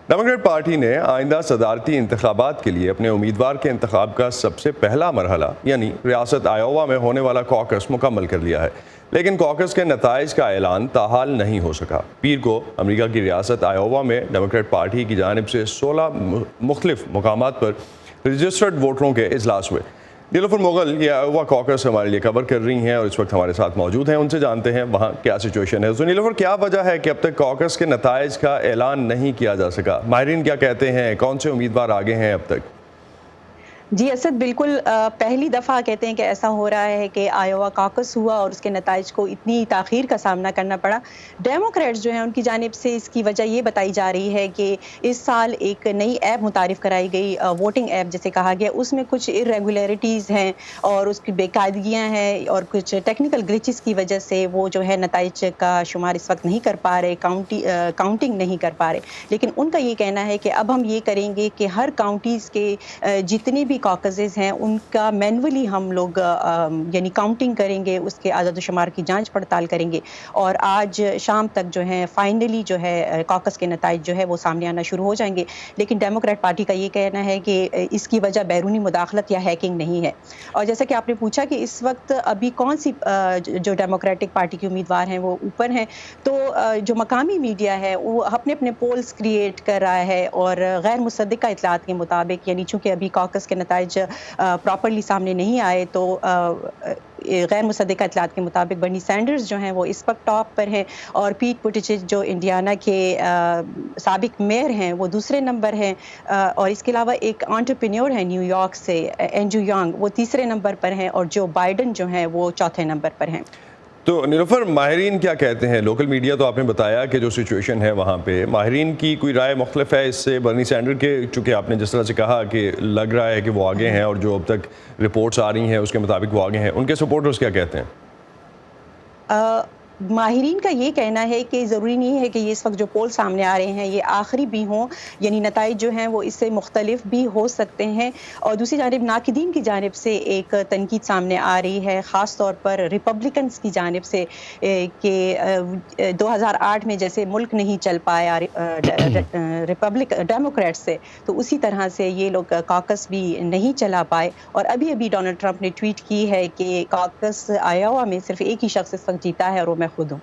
Democrat party نے آئندہ صدارتی انتخابات کے لیے اپنے امیدوار کے انتخاب کا سب سے پہلا مرحلہ یعنی ریاست آئیووا میں ہونے والا کوکس مکمل کر لیا ہے، لیکن کوکس کے نتائج کا اعلان تاحال نہیں ہو سکا۔ پیر کو امریکہ کی ریاست آئیووا میں ڈیموکریٹ پارٹی کی جانب سے 16 مختلف مقامات پر رجسٹرڈ ووٹروں کے اجلاس ہوئے۔ نیلوفر مغل یہ آئیووا کوکس ہمارے لیے کور کر رہی ہیں اور اس وقت ہمارے ساتھ موجود ہیں، ان سے جانتے ہیں وہاں کیا سچویشن ہے۔ تو نیلوفر، کیا وجہ ہے کہ اب تک کوکس کے نتائج کا اعلان نہیں کیا جا سکا؟ ماہرین کیا کہتے ہیں؟ کون سے امیدوار آگے ہیں اب تک؟ جی اسد، بالکل پہلی دفعہ کہتے ہیں کہ ایسا ہو رہا ہے کہ آئیووا کاکس ہوا اور اس کے نتائج کو اتنی تاخیر کا سامنا کرنا پڑا۔ ڈیموکریٹس جو ہیں ان کی جانب سے اس کی وجہ یہ بتائی جا رہی ہے کہ اس سال ایک نئی ایپ متعارف کرائی گئی، ووٹنگ ایپ جسے کہا گیا، اس میں کچھ irregularities ہیں اور اس کی بے قاعدگیاں ہیں اور کچھ ٹیکنیکل گلیچز کی وجہ سے وہ جو ہے نتائج کا شمار اس وقت نہیں کر پا رہے، کاؤنٹنگ نہیں کر پا رہے۔ لیکن ان کا یہ کہنا ہے کہ اب ہم یہ کریں گے کہ ہر کاؤنٹیز کے جتنے بھی کاکسز ہیں ان کا مینولی ہم لوگ یعنی کاؤنٹنگ کریں گے، اس کے اعداد و شمار کی جانچ پڑتال کریں گے اور آج شام تک جو ہے فائنلی جو ہے کاکس کے نتائج جو ہے وہ سامنے آنا شروع ہو جائیں گے۔ لیکن ڈیموکریٹ پارٹی کا یہ کہنا ہے کہ اس کی وجہ بیرونی مداخلت یا ہیکنگ نہیں ہے۔ اور جیسا کہ آپ نے پوچھا کہ اس وقت ابھی کون سی جو ڈیموکریٹک پارٹی کے امیدوار ہیں وہ اوپر ہیں، تو جو مقامی میڈیا ہے وہ اپنے اپنے پولز کریٹ کر رہا ہے اور غیر مصدقہ اطلاعات کے مطابق، یعنی چونکہ ابھی کاکس کے نتائج پراپرلی سامنے نہیں آئے، تو غیر مصدقہ اطلاعات کے مطابق برنی سینڈرز جو ہیں وہ اس وقت ٹاپ پر ہیں اور پیٹ بوٹیجیج جو انڈیانا کے سابق میئر ہیں وہ دوسرے نمبر ہیں، اور اس کے علاوہ ایک انٹرپرینیور ہے نیو یارک سے اینڈریو یانگ، وہ تیسرے نمبر پر ہیں اور جو بائیڈن جو ہیں وہ چوتھے نمبر پر ہیں۔ تو نیلوفر، ماہرین کیا کہتے ہیں؟ لوکل میڈیا تو آپ نے بتایا کہ جو سچویشن ہے وہاں پہ، ماہرین کی کوئی رائے مختلف ہے اس سے برنی سینڈر کے؟ چونکہ آپ نے جس طرح سے کہا کہ لگ رہا ہے کہ وہ آگے ہیں اور جو اب تک رپورٹس آ رہی ہیں اس کے مطابق وہ آگے ہیں، ان کے سپورٹرز کیا کہتے ہیں؟ ماہرین کا یہ کہنا ہے کہ ضروری نہیں ہے کہ یہ اس وقت جو پول سامنے آ رہے ہیں یہ آخری بھی ہوں، یعنی نتائج جو ہیں وہ اس سے مختلف بھی ہو سکتے ہیں۔ اور دوسری جانب ناقدین کی جانب سے ایک تنقید سامنے آ رہی ہے، خاص طور پر ریپبلکنز کی جانب سے، کہ 2008 میں جیسے ملک نہیں چل پایا ڈیموکریٹ سے، تو اسی طرح سے یہ لوگ کاکس بھی نہیں چلا پائے۔ اور ابھی ڈونلڈ ٹرمپ نے ٹویٹ کی ہے کہ کاکس آئیووا میں صرف ایک ہی شخص اس وقت جیتا ہے اور وہ میں خود ہوں۔